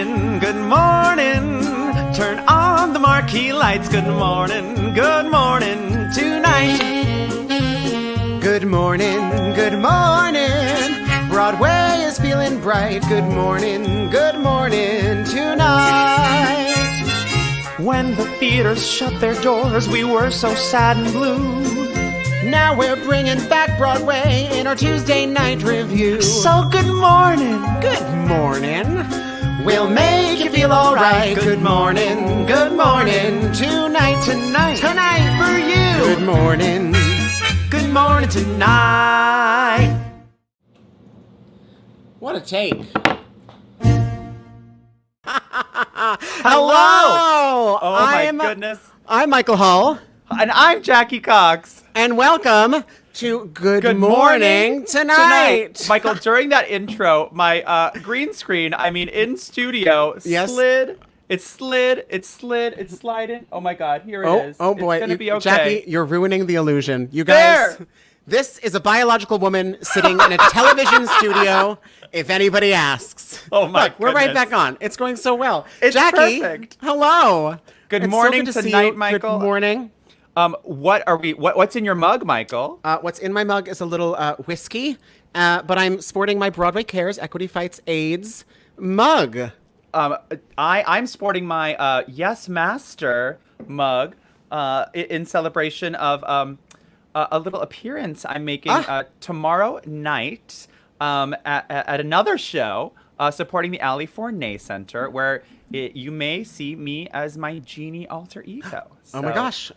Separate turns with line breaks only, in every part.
morning, good morning. Turn on the marquee lights. Good morning tonight. Good morning, good morning. Broadway is feeling bright. Good morning tonight. When the theaters shut their doors, we were so sad and blue. Now we're bringing back Broadway in our Tuesday night review. So good morning. We'll make you feel all right. Good morning tonight for you. Good morning tonight.
What a take.
Hello. Oh my goodness.
I'm Michael Hull.
And I'm Jackie Cox.
And welcome to Good Morning Tonight.
Michael, during that intro, my green screen, in studio,
yes.
slid. It's sliding. Oh my God, here it is.
Oh boy.
It's gonna be okay.
Jackie, you're ruining the illusion. You guys, this is a biological woman sitting in a television studio, if anybody asks.
Oh my
Look, we're right back on. It's going so well.
It's
Jackie,
perfect.
Hello.
Good morning tonight, Michael.
Good morning.
What's in your mug, Michael?
What's in my mug is a little whiskey, but I'm sporting my Broadway Cares Equity Fights AIDS mug.
I'm sporting my Yes Master mug in celebration of a little appearance I'm making tomorrow night at another show supporting the Ali Fournay Center, where you may see me as my genie alter ego. So.
Oh my gosh.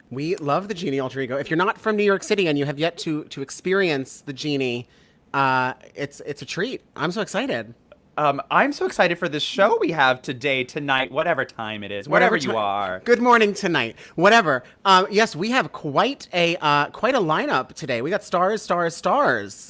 We love the Genie alter ego. If you're not from New York City and you have yet to experience the Genie, it's a treat. I'm so excited.
I'm so excited for this show we have today, tonight, whatever time it is, whatever you are.
Good morning tonight, whatever. Yes, we have quite a lineup today. We got stars.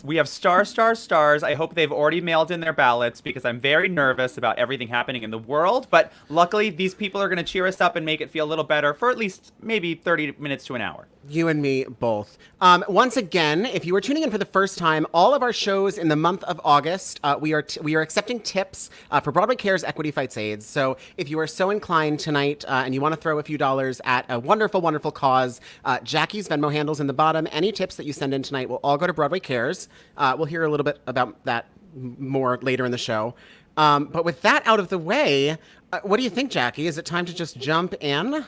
We have stars. I hope they've already mailed in their ballots because I'm very nervous about everything happening in the world. But luckily, these people are going to cheer us up and make it feel a little better for at least maybe 30 minutes to an hour.
You and me both. Once again, if you are tuning in for the first time, all of our shows in the month of August, we are accepting tips for Broadway Cares Equity Fights AIDS. So if you are so inclined tonight and you want to throw a few dollars at a wonderful, wonderful cause, Jackie's Venmo handle's in the bottom. Any tips that you send in tonight will all go to Broadway Cares. We'll hear a little bit about that more later in the show. But with that out of the way, what do you think, Jackie? Is it time to just jump in?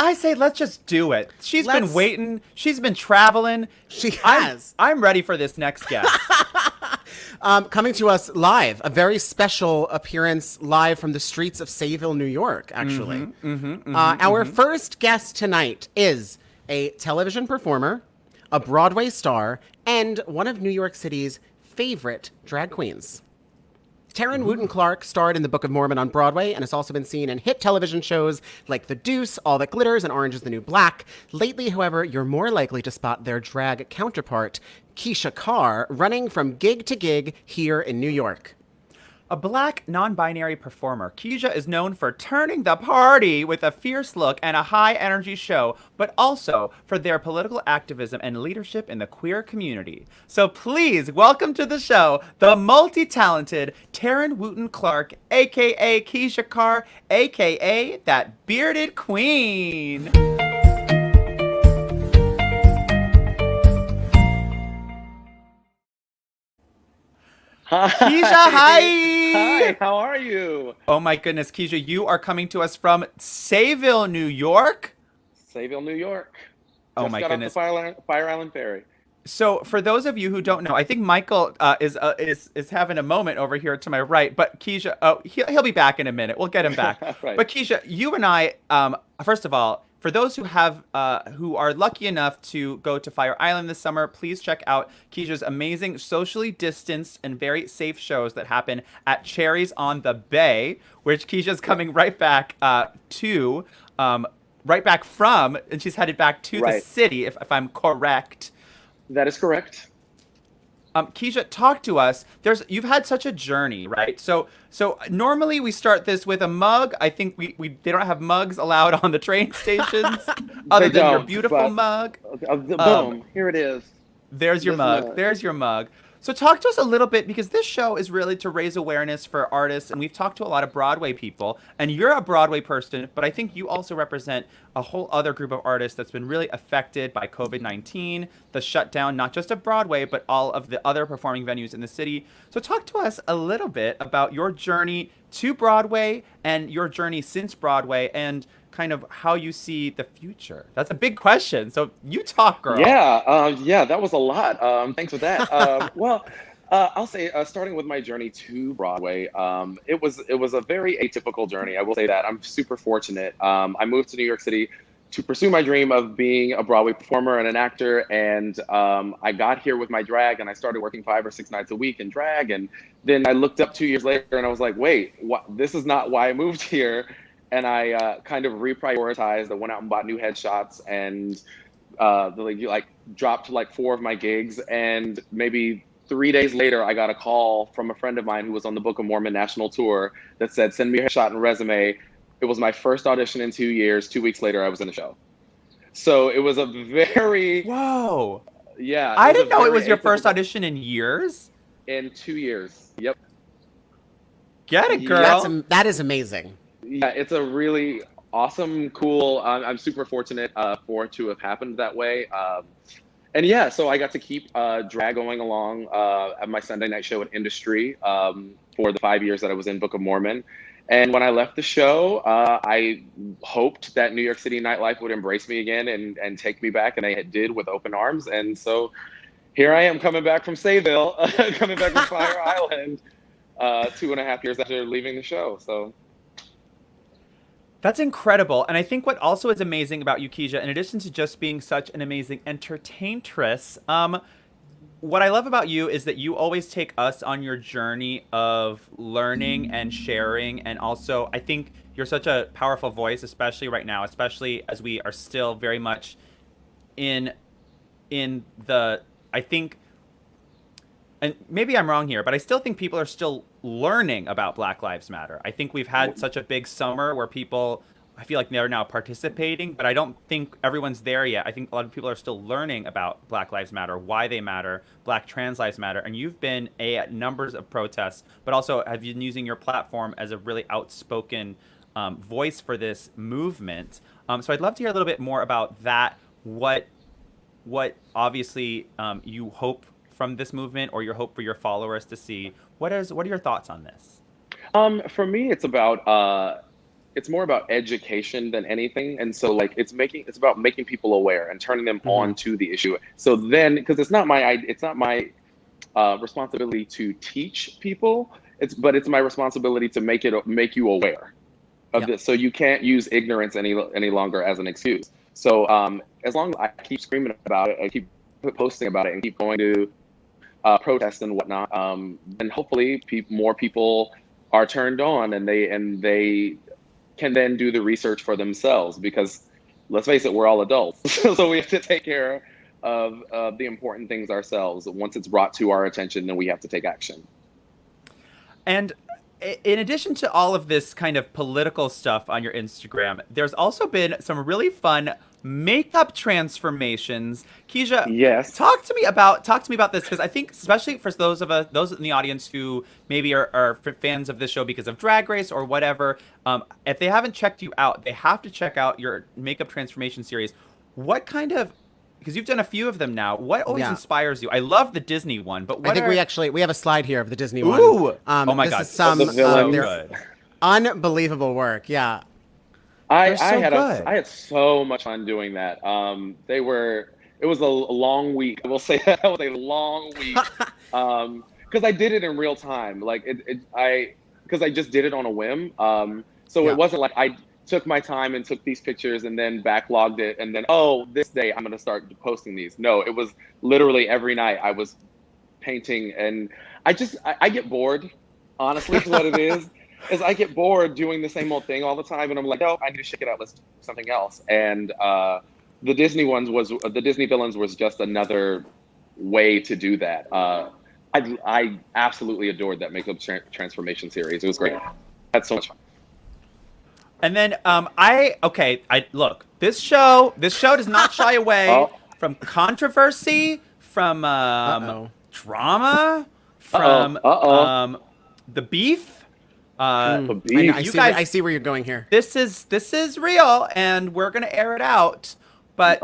I say let's just do it. She's been waiting. She's been traveling.
She has.
I'm ready for this next guest.
Coming to us live, a very special appearance live from the streets of Sayville, New York, actually. Our first guest tonight is a television performer, a Broadway star, and one of New York City's favorite drag queens. Terren Wooten Clarke starred in the Book of Mormon on Broadway and has also been seen in hit television shows like The Deuce, All That Glitters, and Orange is the New Black. Lately, however, you're more likely to spot their drag counterpart, Kizha Carr, running from gig to gig here in New York.
A black, non-binary performer, Kizha is known for turning the party with a fierce look and a high-energy show, but also for their political activism and leadership in the queer community. So please welcome to the show the multi-talented Terren Wooten Clarke, a.k.a. Kizha Carr, a.k.a. that bearded queen.
Hi.
Kizha, hi!
Hi, how are you?
Oh my goodness, Kizha, you are coming to us from Sayville, New York?
Sayville, New York.
Oh my goodness.
Got off the Fire Island Ferry.
So for those of you who don't know, I think Michael is having a moment over here to my right, but Kizha, he'll be back in a minute. We'll get him back.
Right.
But Kizha, you and I, first of all, for those who are lucky enough to go to Fire Island this summer, please check out Kizha's amazing socially distanced and very safe shows that happen at Cherries on the Bay, which Kizha's coming right back from, and she's headed back to the city, if I'm correct.
That is correct.
Kizha, talk to us. You've had such a journey, right? So normally we start this with a mug. I think they don't have mugs allowed on the train stations, other than your beautiful mug.
Boom, here it is.
There's your mug. There's your mug. So talk to us a little bit, because this show is really to raise awareness for artists, and we've talked to a lot of Broadway people, and you're a Broadway person, but I think you also represent a whole other group of artists that's been really affected by COVID-19, the shutdown, not just of Broadway, but all of the other performing venues in the city. So talk to us a little bit about your journey to Broadway and your journey since Broadway, and kind of how you see the future. That's a big question. So you talk, girl.
Yeah, that was a lot. Thanks for that. I'll say, starting with my journey to Broadway, it was a very atypical journey. I will say that. I'm super fortunate. I moved to New York City to pursue my dream of being a Broadway performer and an actor, and I got here with my drag, and I started working 5 or 6 nights a week in drag, and then I looked up 2 years later, and I was like, wait, this is not why I moved here. And I kind of reprioritized. I went out and bought new headshots, and dropped 4 of my gigs. And maybe 3 days later, I got a call from a friend of mine who was on the Book of Mormon national tour that said, "Send me a headshot and resume." It was my first audition in 2 years. 2 weeks later, I was in the show. So it was a very
Whoa.
Yeah.
I didn't know it was your first audition in years.
In 2 years. Yep.
Get it, girl.
That is amazing.
Yeah, it's a really awesome, cool. I'm super fortunate for it to have happened that way. And yeah, so I got to keep drag going along at my Sunday night show at Industry for the 5 years that I was in Book of Mormon. And when I left the show, I hoped that New York City nightlife would embrace me again and take me back, and they did with open arms. And so here I am, coming back from Sayville, coming back from Fire Island, 2.5 years after leaving the show. So.
That's incredible. And I think what also is amazing about you, Kizha, in addition to just being such an amazing entertaintress, what I love about you is that you always take us on your journey of learning and sharing. And also, I think you're such a powerful voice, especially right now, especially as we are still very much in the, I think, and maybe I'm wrong here, but I still think people are still learning about Black Lives Matter. I think we've had such a big summer where people, I feel like they're now participating, but I don't think everyone's there yet. I think a lot of people are still learning about Black Lives Matter, why they matter, Black trans lives matter. And you've been at numbers of protests, but also have been using your platform as a really outspoken voice for this movement. So I'd love to hear a little bit more about that. What obviously you hope from this movement, or your hope for your followers to see. What are your thoughts on this?
For me, it's about it's more about education than anything, and so it's about making people aware and turning them on to the issue. So then, because it's not my responsibility to teach people, it's my responsibility to make you aware of this. So you can't use ignorance any longer as an excuse. So as long as I keep screaming about it, I keep posting about it, and keep going to protest and whatnot, and hopefully more people are turned on, and they can then do the research for themselves, because let's face it, we're all adults. So we have to take care of the important things ourselves. Once it's brought to our attention, then we have to take action.
And in addition to all of this kind of political stuff on your Instagram, there's also been some really fun makeup transformations. Kizha,
yes,
talk to me about this, because I think especially for those in the audience who maybe are fans of this show because of Drag Race or whatever, if they haven't checked you out, they have to check out your makeup transformation series. What kind of, because you've done a few of them now, what always inspires you? I love the Disney one, but
I think we have a slide here of the Disney one.
Ooh! Oh my God,
this is some
good.
Unbelievable work. Yeah.
I had so much fun doing that. It was a long week. I will say that was a long week. Because I did it in real time. Because I just did it on a whim. So it wasn't like I took my time and took these pictures and then backlogged it and then, this day I'm going to start posting these. No, it was literally every night I was painting, and I get bored, honestly, is what it is. I get bored doing the same old thing all the time, and I'm like, I need to shake it out. Let's do something else. And the Disney villains was just another way to do that. I absolutely adored that makeup transformation series. It was great. I had so much fun.
And then look, this show does not shy away from controversy, from drama, from the beef.
I see where you're going here.
This is real, and we're gonna air it out. But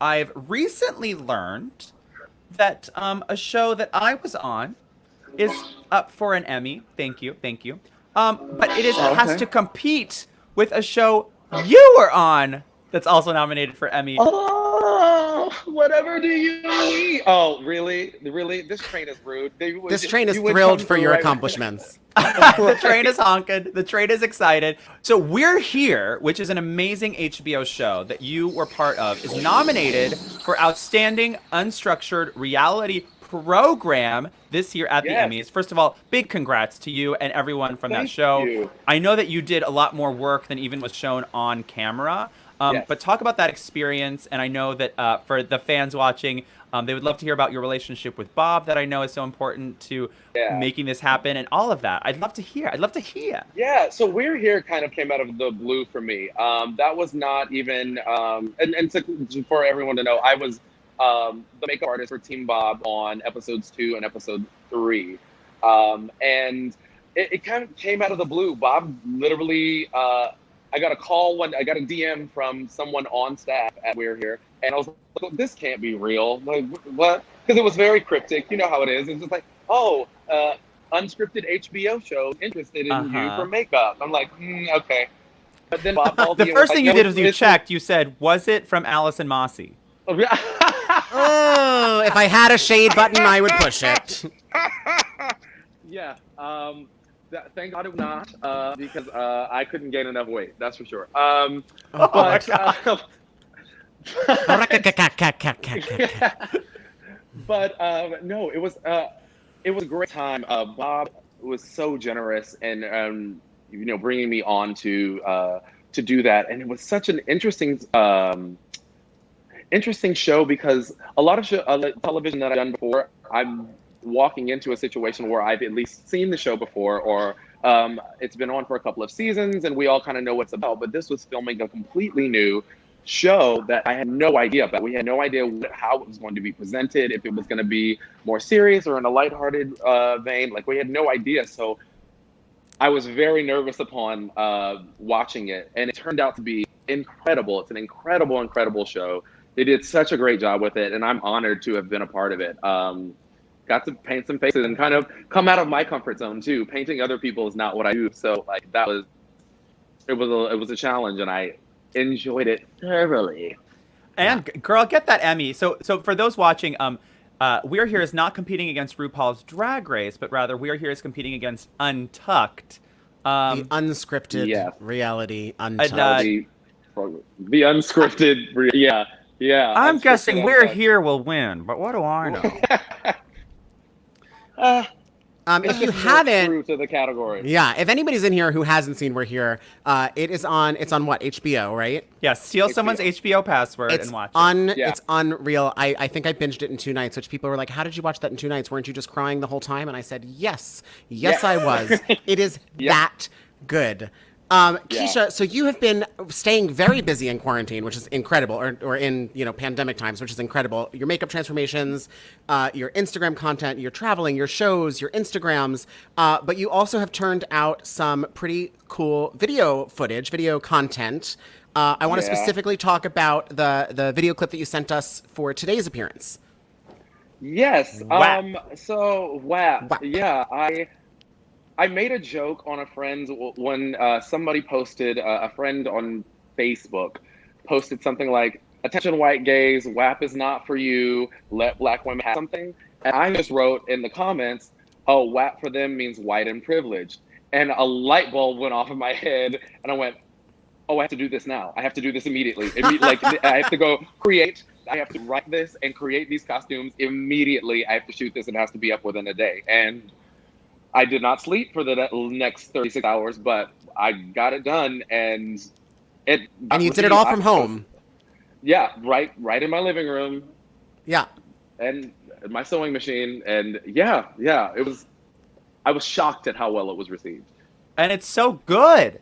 I've recently learned that a show that I was on is up for an Emmy. Thank you. But it has to compete with a show you were on that's also nominated for Emmy.
Oh, whatever do you need? Oh, really? This train is rude.
This train is thrilled for your accomplishments.
The train is honking. The train is excited. So We're Here, which is an amazing HBO show that you were part of, is nominated for Outstanding Unstructured Reality Program this year at the Emmys. First of all, big congrats to you and everyone from that show.
You.
I know that you did a lot more work than even was shown on camera. But talk about that experience, and I know that for the fans watching, they would love to hear about your relationship with Bob that I know is so important to making this happen, and all of that. I'd love to hear.
Yeah, so We're Here kind of came out of the blue for me. That was not even, for everyone to know, I was the makeup artist for Team Bob on episodes 2 and episode 3. And it kind of came out of the blue. Bob literally... I got a call I got a DM from someone on staff at We're Here, and I was like, this can't be real. Like, what? Because it was very cryptic. You know how it is. It's just like, unscripted HBO show interested in you for makeup. I'm like, okay. But then Bob called
the first thing you did was you checked. You said, was it from Alice and Mossy?
Oh, if I had a shade button, I would push it.
Yeah. Thank God it was not, because I couldn't gain enough weight. That's for sure. No, it was a great time. Bob was so generous and bringing me on to do that, and it was such an interesting show because a lot of television that I've done before, I'm walking into a situation where I've at least seen the show before, or it's been on for a couple of seasons and we all kind of know what's about, but this was filming a completely new show that I had no idea about. We had no idea how it was going to be presented, if it was going to be more serious or in a lighthearted vein. Like, we had no idea. So I was very nervous upon watching it, and it turned out to be incredible. It's an incredible show. They did such a great job with it, and I'm honored to have been a part of it. Got to paint some faces and kind of come out of my comfort zone too. Painting other people is not what I do, so like it was a challenge, and I enjoyed it thoroughly.
And girl, get that Emmy. So for those watching, We're Here is not competing against RuPaul's Drag Race, but rather We're Here is competing against Untucked,
the unscripted reality Untucked.
The unscripted, yeah.
I'm guessing We're Here will win, but what do I know?
If you haven't,
to the category.
if anybody's in here who hasn't seen We're Here, it's on what, HBO, right?
Yeah, steal someone's HBO password and watch it.
It's unreal. I think I binged it in 2 nights, which people were like, how did you watch that in 2 nights? Weren't you just crying the whole time? And I said, yes, I was. It is that good. Kizha, so you have been staying very busy in quarantine, which is incredible, or in pandemic times, which is incredible. Your makeup transformations, your Instagram content, your traveling, your shows, your Instagrams, but you also have turned out some pretty cool video footage, video content. I want to specifically talk about the video clip that you sent us for today's appearance.
Yes.
WAP.
WAP. Yeah, I made a joke on a friend's when somebody posted, a friend on Facebook posted something like, attention white gays, WAP is not for you, let black women have something. And I just wrote in the comments, oh, WAP for them means white and privileged. And a light bulb went off in my head, and I went, oh, I have to do this now. I have to do this immediately. Like, I have to go create, I have to write this and create these costumes immediately. I have to shoot this, and it has to be up within a day. And I did not sleep for the next 36 hours, but I got it done, and it.
And you did it all from home.
Yeah, right in my living room.
Yeah.
And my sewing machine, and it was. I was shocked at how well it was received.
And it's so good.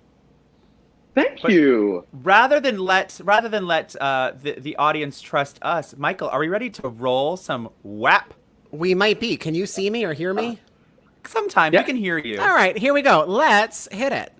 Thank you.
Rather than let the audience trust us, Michael, are we ready to roll some WAP?
We might be. Can you see me or hear me?
Sometimes
Yeah.
we can hear you.
All right, here we go. Let's hit it.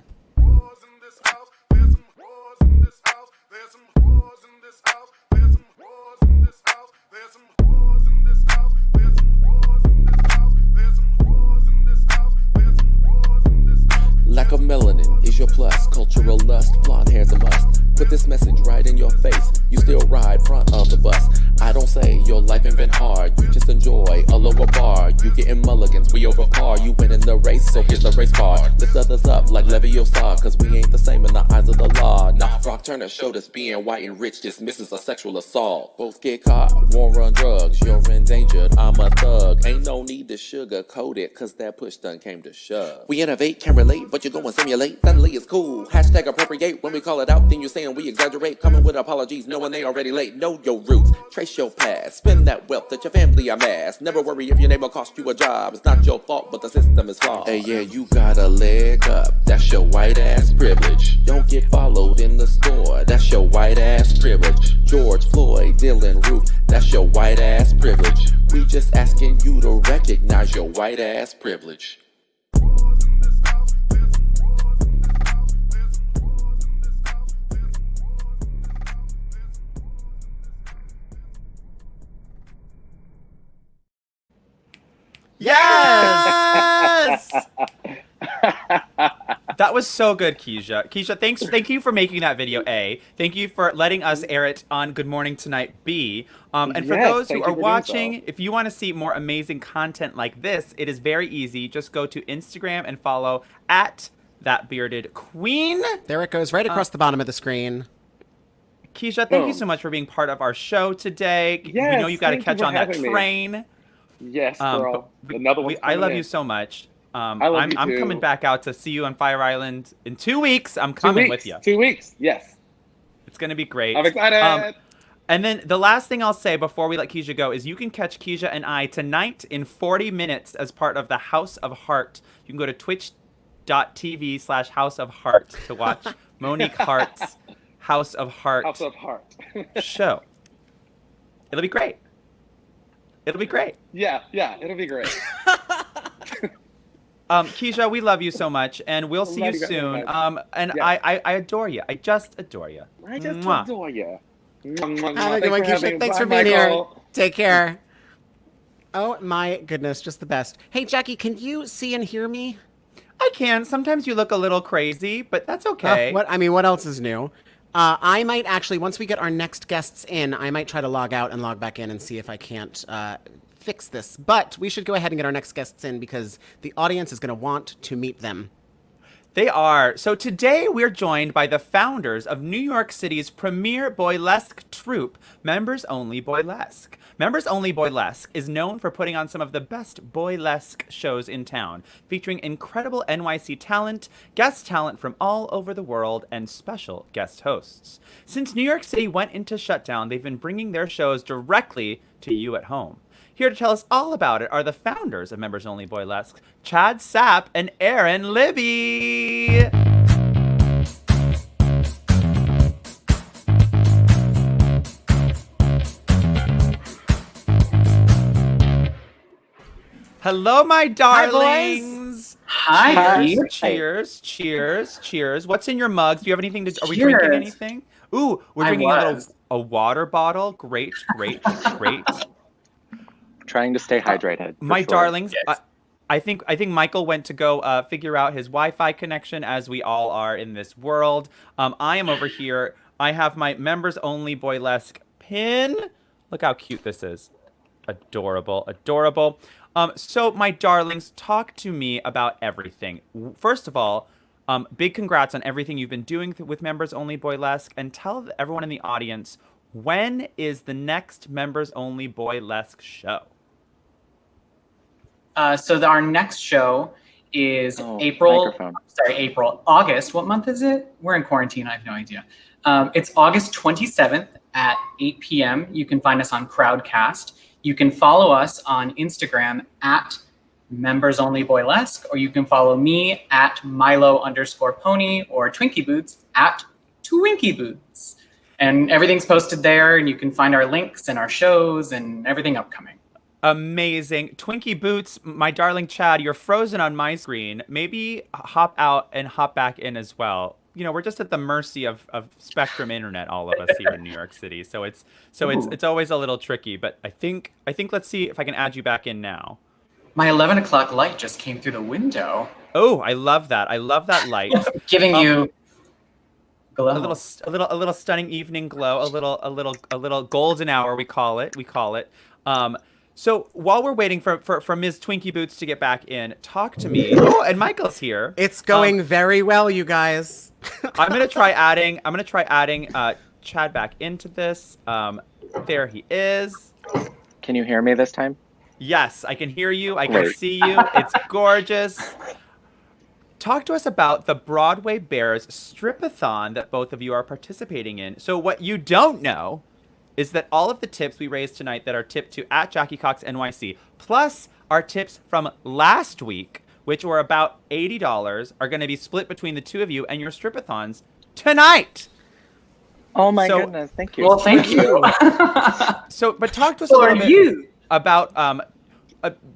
Lack of melanin is your plus. Cultural lust, blonde hair's a must. Put this message right in your face. You still ride front of the bus. I don't say your life ain't been hard. You just enjoy a lower bar. You getting mulligans, we over par. You winning the race, so here's the race card. Lift others up like Leviosa, cause we ain't the same in the eyes of the law. Nah, Brock Turner showed us being white and rich dismisses a sexual assault. Both get caught, war on drugs. You're endangered, I'm a thug. Ain't no need to sugarcoat it, cause that push done came to shove. We innovate, can relate, but you go and simulate. Suddenly it's cool. Hashtag appropriate. When we call it out, then you're saying we exaggerate. Coming with apologies, knowing they already late. Know your roots, trace your past. Spend that wealth that your family amassed. Never worry if your neighbor cost you a job. It's not your fault, but the system is flawed. Hey, yeah, you got a leg up. That's your white ass privilege. Don't get followed in the store. That's your white ass privilege. George Floyd, Dylan Ruth. That's your white ass privilege. We just asking you to recognize your white ass privilege.
Yes! That was so good, Kizha. Kizha, thank you for making that video, A. Thank you for letting us air it on Good Morning Tonight, B. And for
Yes,
those who
thank
are
you for doing
watching,
so.
if you want to see more amazing content like this, it is very easy. Just go to Instagram and follow at That Bearded Queen.
There it goes, right across the bottom of the screen.
Kizha, thank you
Boom.
so much for being part of our show today. We
Yes,
know you got to
thank you
catch
for
on that
having me.
train.
Yes, girl. Another one.
I love you so much.
I love you
I'm
too.
coming back out to see you on Fire Island in 2 weeks. I'm coming with you.
2 weeks. Yes.
It's going to be great.
I'm excited.
And then the last thing I'll say before we let Kizha go is you can catch Kizha and I tonight in 40 minutes as part of the House of Heart. You can go to twitch.tv/House of Heart to watch Monique Hart's House of Heart
House of Heart.
show. It'll be great. It'll be great.
Yeah, it'll be great.
Kizha, we love you so much, and we'll see you
Love you guys so
soon.
much.
And
Yeah.
I adore you. I just adore you.
I just
Mwah.
adore you.
Have a good one, Kizha. Thanks for being here. Take care. Oh my goodness, just the best. Hey, Jackie, can you see and hear me?
I can. Sometimes you look a little crazy, but that's okay.
What else is new? I might actually, once we get our next guests in, I might try to log out and log back in and see if I can't fix this. But we should go ahead and get our next guests in because the audience is going to want to meet them.
They are. So today we're joined by the founders of New York City's premier Boylesque troupe, Members Only Boylesque. Members Only Boylesque is known for putting on some of the best Boylesque shows in town, featuring incredible NYC talent, guest talent from all over the world, and special guest hosts. Since New York City went into shutdown, they've been bringing their shows directly to you at home. Here to tell us all about it are the founders of Members Only Boylesque, Chad Sapp and Aaron Libby. Hello, my darlings.
Hi, Keith.
Cheers. What's in your mugs? Do you have anything to? Are we drinking
Cheers.
anything? Ooh, we're
I
drinking
was.
a water bottle. Great.
Trying to stay hydrated.
My
for sure.
darlings,
Yes.
I think Michael went to go figure out his Wi-Fi connection, as we all are in this world. I am over here. I have my Members Only Boylesque pin. Look how cute this is. Adorable. So my darlings, talk to me about everything. First of all, big congrats on everything you've been doing with Members Only Boylesque, and tell everyone in the audience, when is the next Members Only Boylesque show?
Our next show is
microphone.
August. What month is it? We're in quarantine. I have no idea. It's August 27th at 8 p.m. You can find us on Crowdcast. You can follow us on Instagram at Members Only Boylesque, or you can follow me at Milo_Pony or Twinkie Boots at Twinkie Boots. And everything's posted there, and you can find our links and our shows and everything upcoming.
Amazing. Twinkie Boots, my darling Chad, you're frozen on my screen. Maybe hop out and hop back in as well. We're just at the mercy of Spectrum Internet, all of us here in New York City. So it's always a little tricky, but I think let's see if I can add you back in now.
My 11 o'clock light just came through the window.
Oh, I love that. I love that light.
Giving you glow.
A little stunning evening glow, a little golden hour we call it. So while we're waiting for Ms. Twinkie Boots to get back in, talk to me. Oh, and Michael's here.
It's going very well, you guys.
I'm gonna try adding Chad back into this. There he is.
Can you hear me this time?
Yes, I can hear you. I can
Great.
see you. It's gorgeous. Talk to us about the Broadway Bears Stripathon that both of you are participating in. So what you don't know is that all of the tips we raised tonight that are tipped to at Jackie Cox NYC, plus our tips from last week, which were about $80, are going to be split between the two of you and your Stripathons tonight.
Oh my goodness, thank you.
Well, thank you.
But talk to us a little bit about,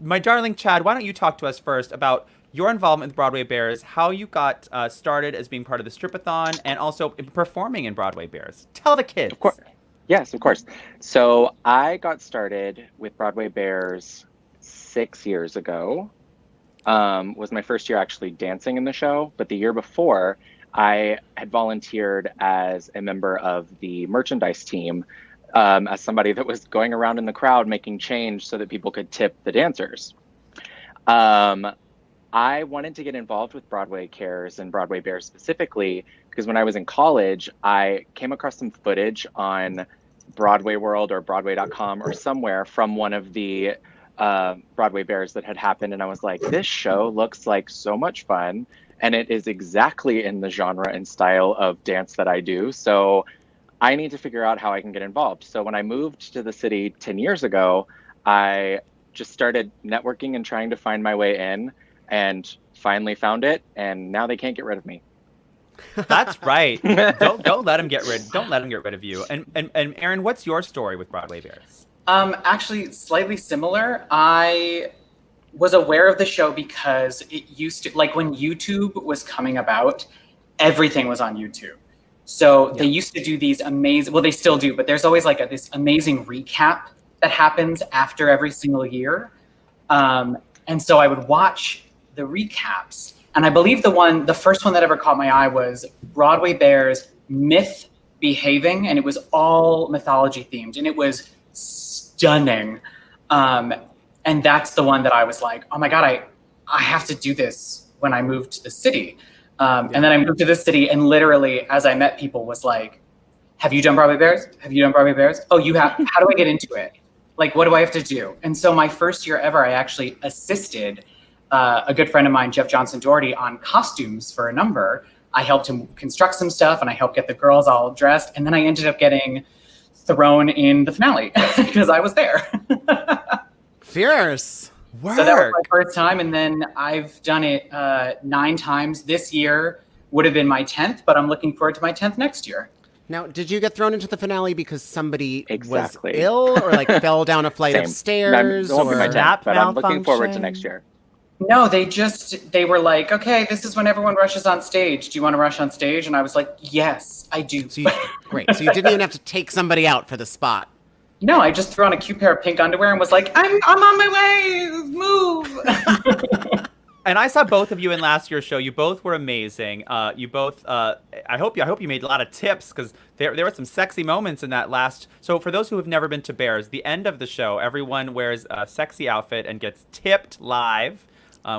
my darling Chad, why don't you talk to us first about your involvement with Broadway Bears, how you got started as being part of the Stripathon, and also performing in Broadway Bears. Tell the kids.
Of course. Yes, of course. So I got started with Broadway Bears 6 years ago. Was my first year actually dancing in the show, but the year before, I had volunteered as a member of the merchandise team, as somebody that was going around in the crowd making change so that people could tip the dancers. I wanted to get involved with Broadway Cares and Broadway Bears specifically because when I was in college, I came across some footage on Broadway World or Broadway.com or somewhere from one of the Broadway Bears that had happened. And I was like, this show looks like so much fun. And it is exactly in the genre and style of dance that I do. So I need to figure out how I can get involved. So when I moved to the city 10 years ago, I just started networking and trying to find my way in and finally found it. And now they can't get rid of me.
That's right. Don't let him get rid. Don't let him get rid of you. And Aaron, what's your story with Broadway Bears?
Actually, slightly similar. I was aware of the show because it used to, like when YouTube was coming about, everything was on YouTube. So they used to do these amazing, well, they still do, but there's always like this amazing recap that happens after every single year. And so I would watch the recaps. And I believe the first one that ever caught my eye was Broadway Bears Myth Behaving, and it was all mythology themed, and it was stunning. And that's the one that I was like, oh my God, I have to do this when I moved to the city. And then I moved to the city, and literally, as I met people, was like, have you done Broadway Bears? Have you done Broadway Bears? Oh, you have? How do I get into it? Like, what do I have to do? And so my first year ever, I actually assisted a good friend of mine, Jeff Johnson Doherty, on costumes for a number. I helped him construct some stuff, and I helped get the girls all dressed. And then I ended up getting thrown in the finale because I was there.
Fierce.
Work.
So that was my first time, and then I've done it 9 times. This year would have been my 10th, but I'm looking forward to my 10th next year.
Now, did you get thrown into the finale because somebody
Exactly.
was ill or like fell down a flight of stairs?
It won't be my
Or
10th, but I'm looking forward to
malfunction?
next year.
No, they were like, okay, this is when everyone rushes on stage. Do you want to rush on stage? And I was like, yes, I do.
So great. So you didn't even have to take somebody out for the spot.
No, I just threw on a cute pair of pink underwear and was like, I'm on my way, move.
And I saw both of you in last year's show. You both were amazing. You both. I hope you made a lot of tips because there were some sexy moments in that last. So for those who have never been to Bears, the end of the show, everyone wears a sexy outfit and gets tipped live,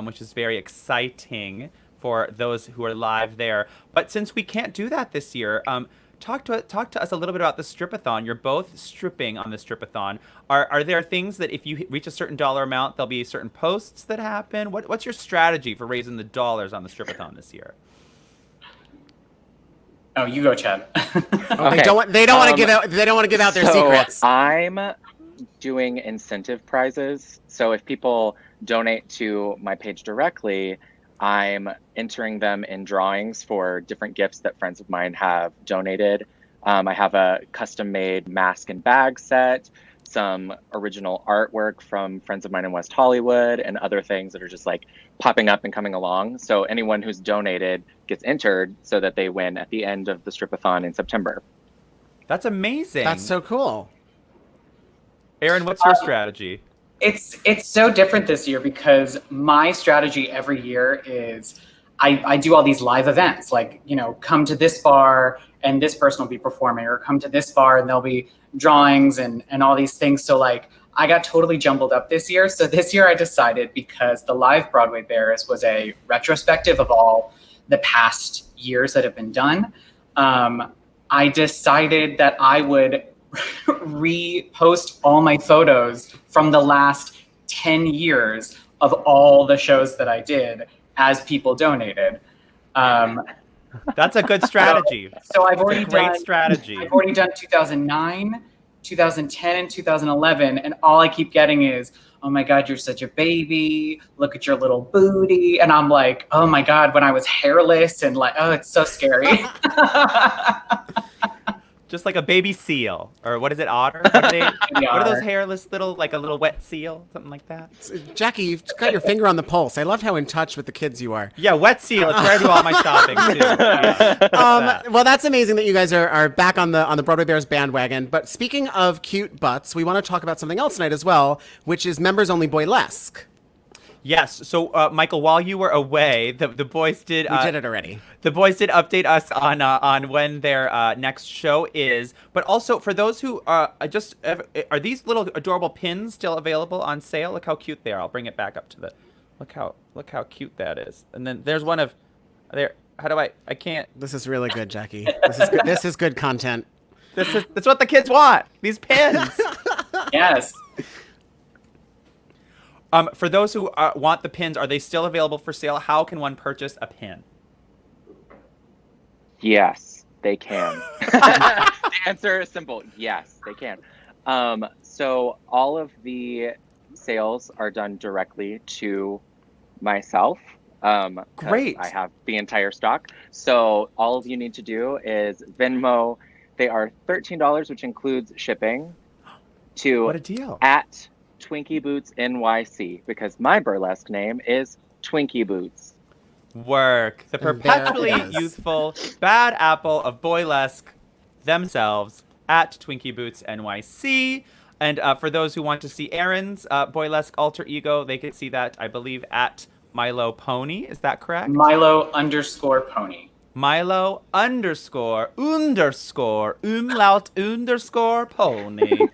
which is very exciting for those who are live there. But since we can't do that this year, talk to us a little bit about the Stripathon. You're both stripping on the Stripathon. Are there things that if you reach a certain dollar amount, there'll be certain posts that happen? What's your strategy for raising the dollars on the Stripathon this year?
Oh, you go, Chad.
They don't want to give out. They don't want to give out their secrets.
I'm doing incentive prizes. So if people donate to my page directly, I'm entering them in drawings for different gifts that friends of mine have donated. I have a custom-made mask and bag set, some original artwork from friends of mine in West Hollywood and other things that are just like popping up and coming along. So anyone who's donated gets entered so that they win at the end of the Stripathon in September.
That's amazing.
That's so cool.
Erin, what's your strategy?
It's so different this year because my strategy every year is I do all these live events, like, you know, come to this bar and this person will be performing, or come to this bar and there'll be drawings and all these things. So like I got totally jumbled up this year. So this year I decided, because the live Broadway Bears was a retrospective of all the past years that have been done, I decided that I would repost all my photos from the last 10 years of all the shows that I did as people donated.
That's a good strategy.
So I've already
Great strategy.
I've already done 2009, 2010, and 2011, and all I keep getting is, "Oh my God, you're such a baby. Look at your little booty." And I'm like, "Oh my God," when I was hairless, and like, oh, it's so scary.
Just like a baby seal, or what is it, otter? What are those hairless little, like a little wet seal, something like that?
Jackie, you've got your finger on the pulse. I love how in touch with the kids you are.
Yeah, wet seal. It's where I do all my shopping too. Yeah,
Well, that's amazing that you guys are back on the Broadway Bears bandwagon. But speaking of cute butts, we want to talk about something else tonight as well, which is members only Boylesque.
Yes. So, Michael, while you were away, the boys did.
We did it already.
The boys did update us on when their next show is. But also, for those who are these little adorable pins still available on sale? Look how cute they are. I'll bring it back up to the. Look how cute that is. And then there's one of there. How do I can't.
This is really good, Jackie. This is good content.
That's what the kids want. These pins.
Yes.
For those who want the pins, are they still available for sale? How can one purchase a pin?
Yes, they can. The answer is simple. Yes, they can. So all of the sales are done directly to myself.
Great.
I have the entire stock. So all you need to do is Venmo. They are $13, which includes shipping, to
What a deal.
at Twinkie Boots NYC, because my burlesque name is Twinkie Boots.
Work. The
And there
perpetually
it is.
youthful bad apple of Boylesque themselves at Twinkie Boots NYC. And for those who want to see Erin's Boylesque alter ego, they could see that, I believe, at Milo Pony. Is that correct?
Milo_pony.
Milo __ umlaut _ pony.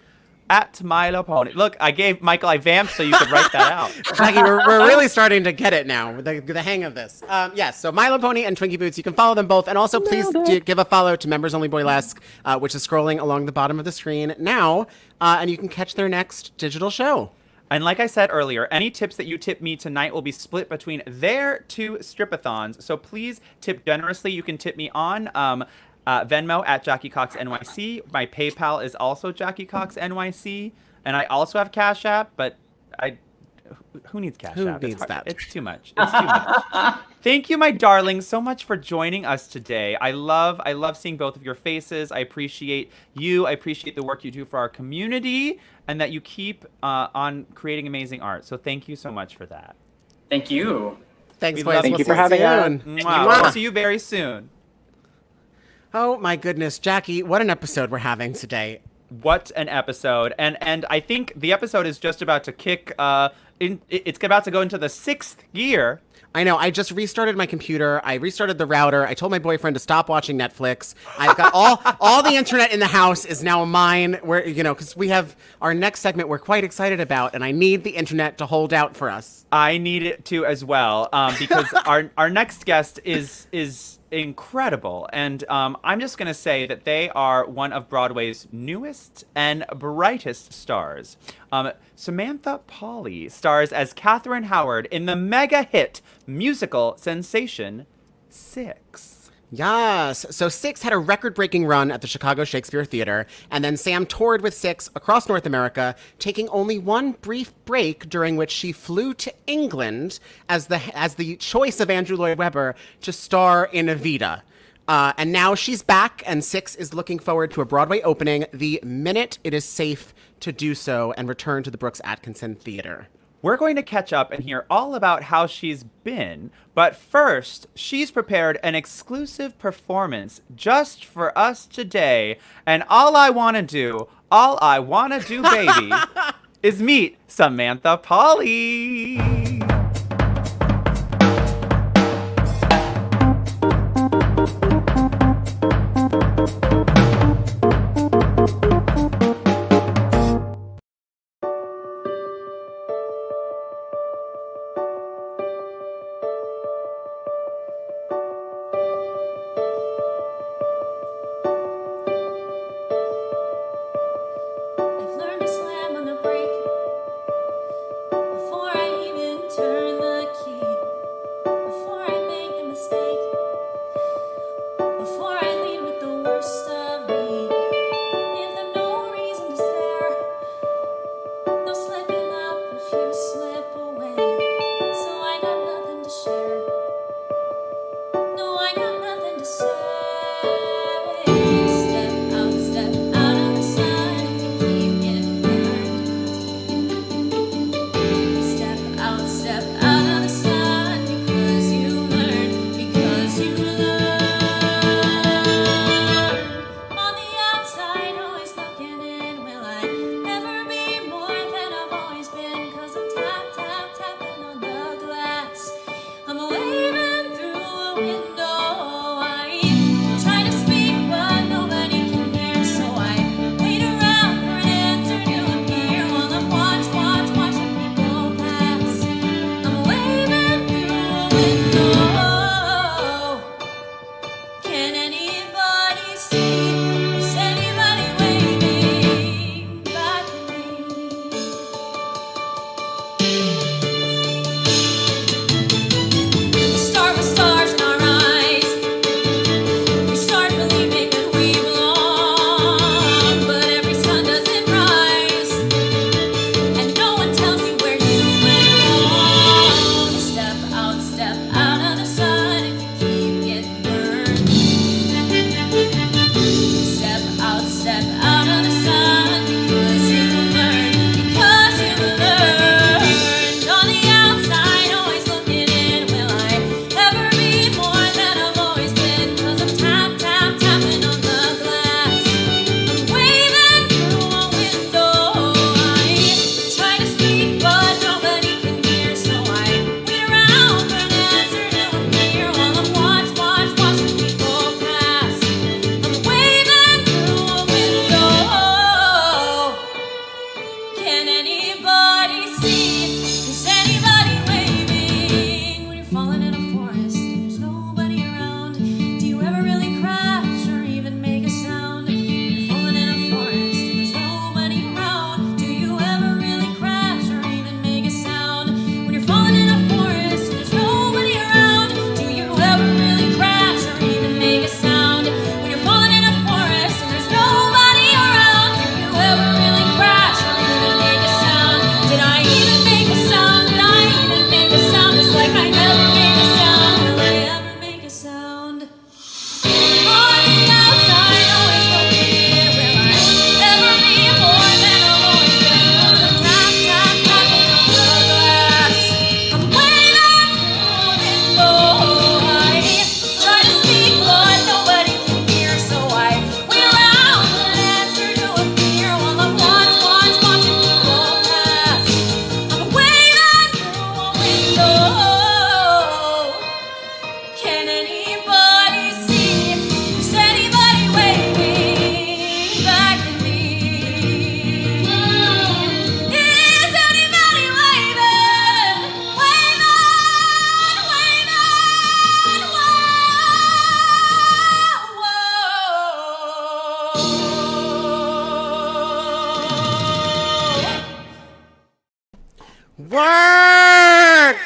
At Milo Pony. Look, I vamped so you could write that out.
Jackie, we're really starting to get it now, with the hang of this. Yes, so Milo Pony and Twinkie Boots, you can follow them both. And also, please give a follow to Members Only Boylesque, which is scrolling along the bottom of the screen now. And you can catch their next digital show.
And like I said earlier, any tips that you tip me tonight will be split between their 2 stripathons. So please tip generously. You can tip me on Venmo at Jackie Cox NYC. My PayPal is also Jackie Cox NYC, and I also have Cash App. But who needs Cash App?
Needs that?
It's too much. It's too much. Thank you, my darlings, so much for joining us today. I love seeing both of your faces. I appreciate you. I appreciate the work you do for our community, and that you keep on creating amazing art. So thank you so much for that.
Thank you.
Thanks,
We
boys.
love
Thank
We'll
you
see
for having us.
soon.
Mwah. We'll see you very soon.
Oh my goodness, Jackie, what an episode we're having today.
What an episode. And I think the episode is just about to kick it's about to go into the 6th gear.
I know. I just restarted my computer. I restarted the router. I told my boyfriend to stop watching Netflix. I've got all the internet in the house is now mine. Because we have our next segment we're quite excited about, and I need the internet to hold out for us.
I need it to as well, because our next guest is incredible, and I'm just gonna say that they are one of Broadway's newest and brightest stars. Samantha Pauly stars as Katherine Howard in the mega hit musical sensation Six.
Yes. So Six had a record-breaking run at the Chicago Shakespeare Theatre, and then Sam toured with Six across North America, taking only one brief break during which she flew to England as the choice of Andrew Lloyd-Webber to star in Evita. And now she's back, and Six is looking forward to a Broadway opening the minute it is safe to do so and return to the Brooks Atkinson Theater.
We're going to catch up and hear all about how she's been, but first, she's prepared an exclusive performance just for us today, and all I want to do, baby, is meet Samantha Pauly.
Work!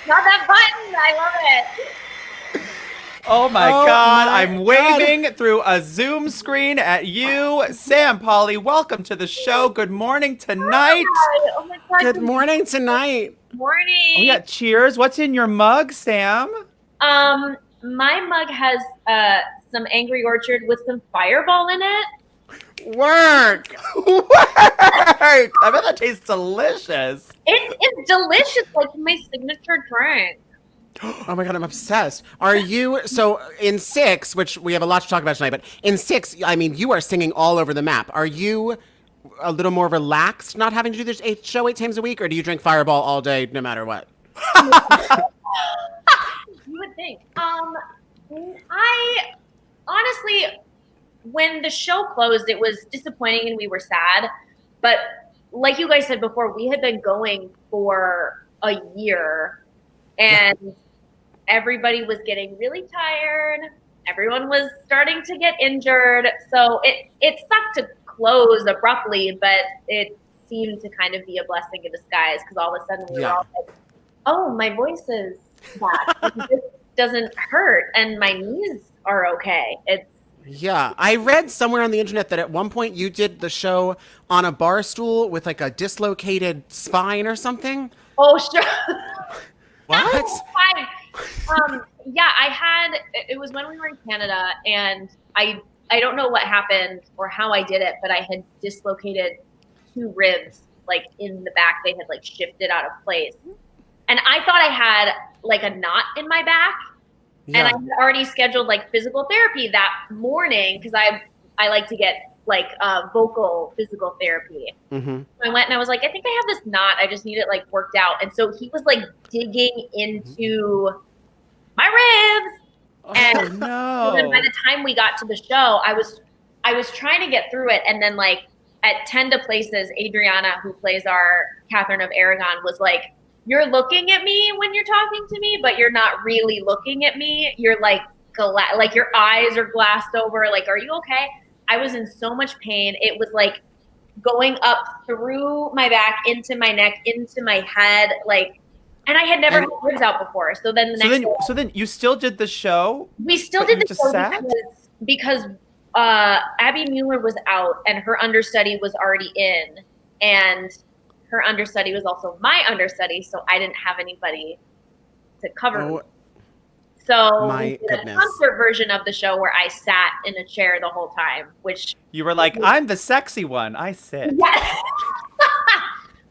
Not that button. I love it.
Oh my
Oh
God,
my
I'm waving through a Zoom screen at you. Sam Pauly, welcome to the show. Good morning tonight.
Oh my God.
Good morning tonight.
Morning.
Oh yeah, cheers. What's in your mug, Sam?
My mug has some Angry Orchard with some Fireball in it.
Work!
I bet that tastes delicious.
It's delicious, like my signature drink.
Oh my God, I'm obsessed. Are you, so in 6, which we have a lot to talk about tonight, but in 6, I mean, you are singing all over the map. Are you a little more relaxed not having to do this show 8 times a week, or do you drink Fireball all day no matter what?
You would think. I honestly, when the show closed, it was disappointing and we were sad. But like you guys said before, we had been going for a year and everybody was getting really tired. Everyone was starting to get injured. So it sucked to close abruptly, but it seemed to kind of be a blessing in disguise because all of a sudden we were all like, oh, my voice is back. This doesn't hurt and my knees are okay.
Yeah, I read somewhere on the internet that at one point you did the show on a bar stool with like a dislocated spine or something.
Oh, sure.
What?
Fine. Yeah, it was when we were in Canada and I don't know what happened or how I did it, but I had dislocated 2 ribs like in the back. They had like shifted out of place. And I thought I had like a knot in my back. Yeah. And I had already scheduled like physical therapy that morning because I like to get like vocal physical therapy. Mm-hmm. So I went and I was like, I think I have this knot. I just need it like worked out. And so he was like digging into my ribs.
Oh,
and
no.
then by the time we got to the show, I was trying to get through it. And then like at 10 to Places, Adriana, who plays our Catherine of Aragon, was like, you're looking at me when you're talking to me, but you're not really looking at me. You're like, like your eyes are glassed over. Like, are you okay? I was in so much pain. It was like going up through my back, into my neck, into my head. Like, and I had never had ribs out before. So then the next day,
so then you still did the show?
We still did the show because Abby Mueller was out and her understudy was already in. And her understudy was also my understudy, so I didn't have anybody to cover me. So we did a concert version of the show where I sat in a chair the whole time, which...
You were like, I'm the sexy one. I sit.
Yes.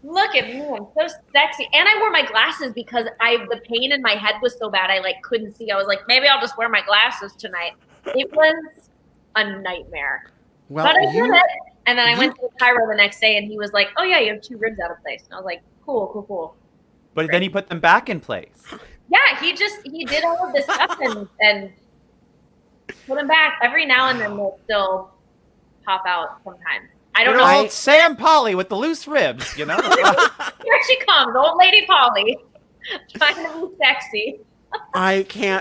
Look at me. I'm so sexy. And I wore my glasses because the pain in my head was so bad I like couldn't see. I was like, maybe I'll just wear my glasses tonight. It was a nightmare. Well, but I did it. And then I went to Cairo the next day and he was like, oh yeah, you have 2 ribs out of place. And I was like, cool.
But then he put them back in place.
Yeah, he did all of this stuff and put them back. Every now and then they'll still pop out sometimes. I don't know.
Sam Pauly with the loose ribs, you know?
Here she comes, old lady Pauly, trying to be sexy.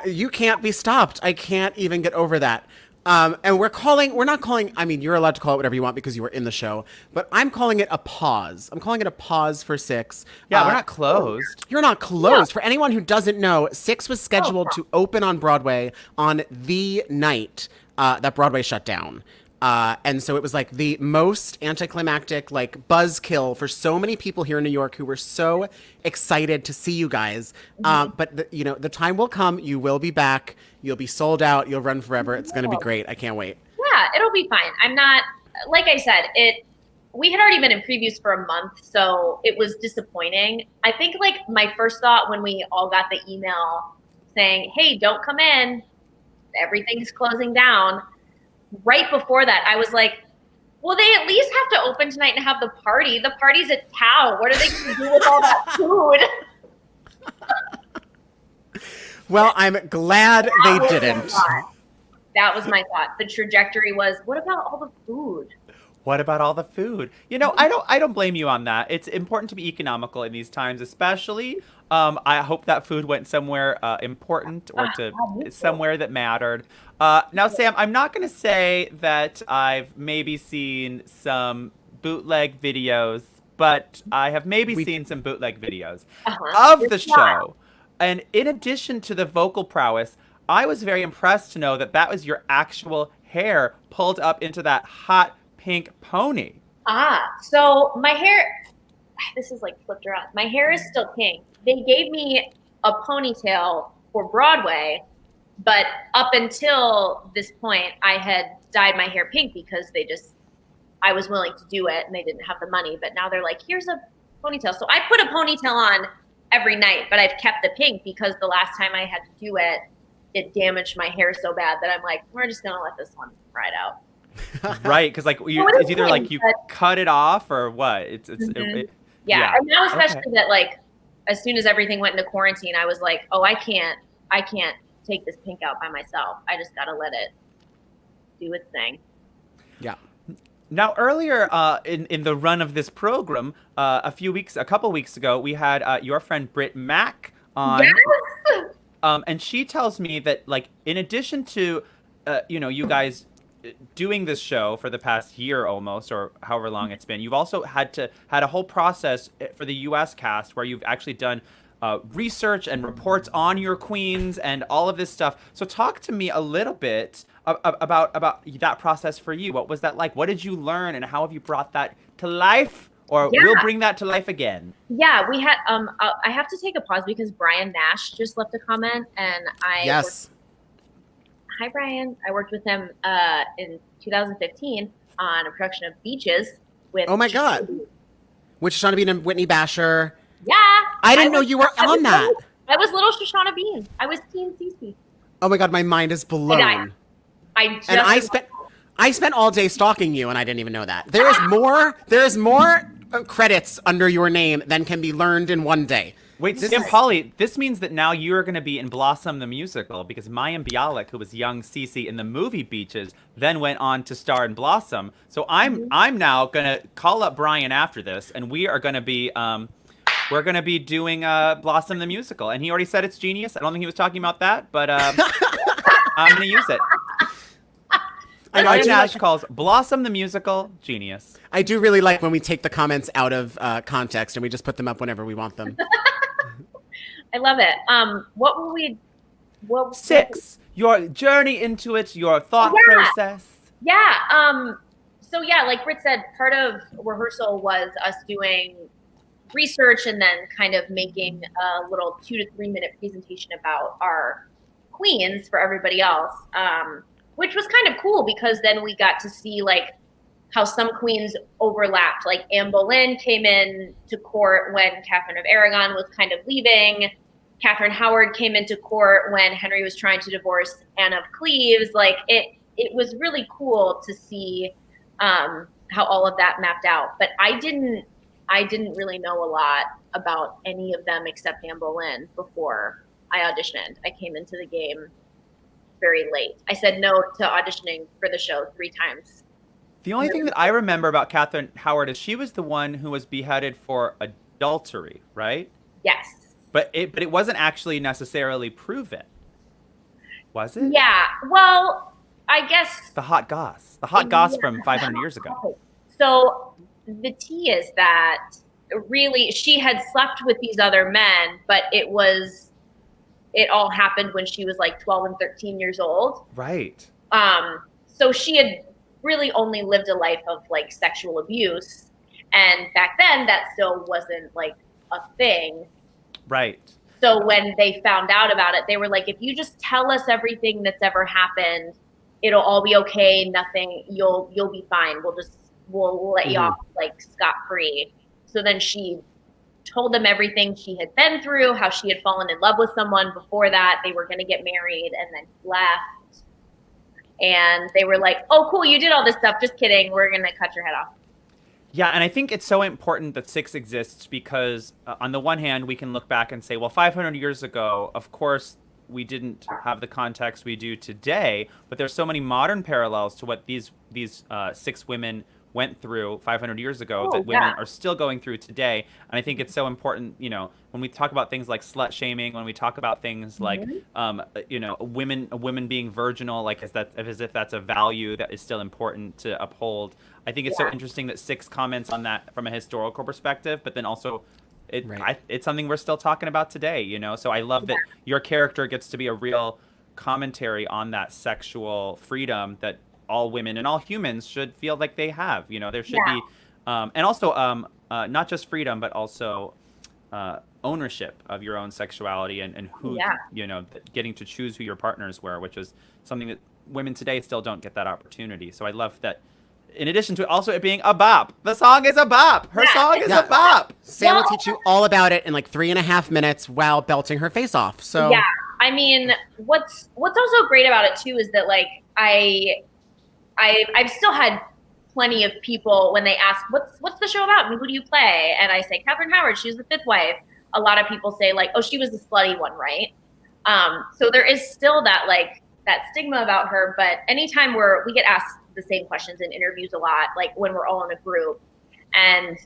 You can't be stopped. I can't even get over that. And we're not calling, I mean, you're allowed to call it whatever you want because you were in the show, but I'm calling it a pause. I'm calling it a pause for 6.
Yeah, we're not closed.
You're not closed. Yeah. For anyone who doesn't know, 6 was scheduled to open on Broadway on the night that Broadway shut down. And so it was like the most anticlimactic, like buzzkill for so many people here in New York who were so excited to see you guys. But the time will come. You will be back. You'll be sold out. You'll run forever. It's going to be great. I can't wait.
Yeah, it'll be fine. I'm not, like I said, we had already been in previews for a month, so it was disappointing. I think like my first thought when we all got the email saying, hey, don't come in, everything's closing down. Right before that, I was like, well, they at least have to open tonight and have the party. The party's at Tao. What are they going to do with all that food?
Well, I'm glad they didn't.
That was my thought. The trajectory was, what about all the food?
What about all the food? You know, I don't blame you on that. It's important to be economical in these times, especially. I hope that food went somewhere important or to somewhere that mattered. Now, Sam, I'm not going to say that I've maybe seen some bootleg videos, but I have maybe seen some bootleg videos of the show. And in addition to the vocal prowess, I was very impressed to know that that was your actual hair pulled up into that hot pink pony.
So my hair, this is like flipped around. My hair is still pink. They gave me a ponytail for Broadway, But up until this point, I had dyed my hair pink because I was willing to do it and they didn't have the money. But now they're like, here's a ponytail. So I put a ponytail on every night, but I've kept the pink because the last time I had to do it, it damaged my hair so bad that I'm like, we're just going to let this one ride out.
Right, because like it's either like you cut it off or what?
Yeah, and now especially that like as soon as everything went into quarantine, I was like, oh, I can't take this pink out by myself. I just gotta let it do its thing.
Yeah.
Now earlier in the run of this program, a couple weeks ago, we had your friend Britt Mack on.
Yes!
And she tells me that like in addition to you guys doing this show for the past year almost, or however long it's been, you've also had a whole process for the U.S. cast where you've actually done research and reports on your queens and all of this stuff. So talk to me a little bit about that process for you. What was that like? What did you learn, and how have you brought that to life, or will bring that to life again?
Yeah, we had. I have to take a pause because Brian Nash just left a comment, and Hi, Brian. I worked with him in 2015 on a production of Beaches with.
Oh my God! With Shoshana Bean and Whitney Basher.
Yeah.
I didn't know you were on that.
I was little Shoshana Bean. I was Teen Cece.
Oh my God, my mind is blown. I spent all day stalking you, and I didn't even know that. There is more credits under your name than can be learned in one day.
Wait, Sam Pauly, this means that now you're going to be in Blossom the Musical, because Mayim Bialik, who was young Cece in the movie Beaches, then went on to star in Blossom. So I'm now going to call up Brian after this, and we are going to be doing Blossom the Musical. And he already said it's genius. I don't think he was talking about that, but I'm going to use it. Brian Nash calls Blossom the Musical genius.
I do really like when we take the comments out of context and we just put them up whenever we want them.
I love it. What will we?
6. Your journey into it, your thought process.
Yeah. So yeah, like Britt said, part of rehearsal was us doing research and then kind of making a little 2 to 3 minute presentation about our queens for everybody else, which was kind of cool because then we got to see like how some queens overlapped. Like Anne Boleyn came in to court when Catherine of Aragon was kind of leaving. Katherine Howard came into court when Henry was trying to divorce Anne of Cleves. Like it was really cool to see how all of that mapped out. But I didn't really know a lot about any of them except Anne Boleyn before I auditioned. I came into the game very late. I said no to auditioning for the show 3 times.
The only thing that I remember about Katherine Howard is she was the one who was beheaded for adultery, right?
Yes.
But it wasn't actually necessarily proven, was it?
Yeah. Well, I guess
the hot goss from 500 years ago.
So the tea is that really she had slept with these other men, but it all happened when she was like 12 and 13 years old.
Right.
So she had really only lived a life of like sexual abuse, and back then that still wasn't like a thing.
Right.
So when they found out about it, they were like, if you just tell us everything that's ever happened, it'll all be okay. Nothing, you'll be fine. We'll let you off like scot-free. So then she told them everything she had been through, how she had fallen in love with someone before that. They were going to get married, and then left. And they were like, oh, cool, you did all this stuff. Just kidding. We're going to cut your head off.
Yeah, and I think it's so important that 6 exists because on the one hand, we can look back and say, well, 500 years ago, of course, we didn't have the context we do today, but there's so many modern parallels to what these 6 women went through 500 years ago that women are still going through today. And I think it's so important, when we talk about things like slut shaming, when we talk about things like, women being virginal, like as if that's a value that is still important to uphold. I think it's so interesting that 6 comments on that from a historical perspective, but then also it's something we're still talking about today, So I love that your character gets to be a real commentary on that sexual freedom that all women and all humans should feel like they have. There should be, and also not just freedom, but also ownership of your own sexuality and who, getting to choose who your partners were, which is something that women today still don't get that opportunity. So I love that. In addition to also it being a bop, the song is a bop. Her song is a bop.
Sam will teach you all about it in like 3.5 minutes while belting her face off. So
yeah, I mean, what's also great about it too is that like I've still had plenty of people when they ask what's the show about and who do you play, and I say Katherine Howard, she was the fifth wife. A lot of people say like, oh, she was the slutty one, right? So there is still that like that stigma about her. But anytime we get asked the same questions in interviews a lot, like when we're all in a group, and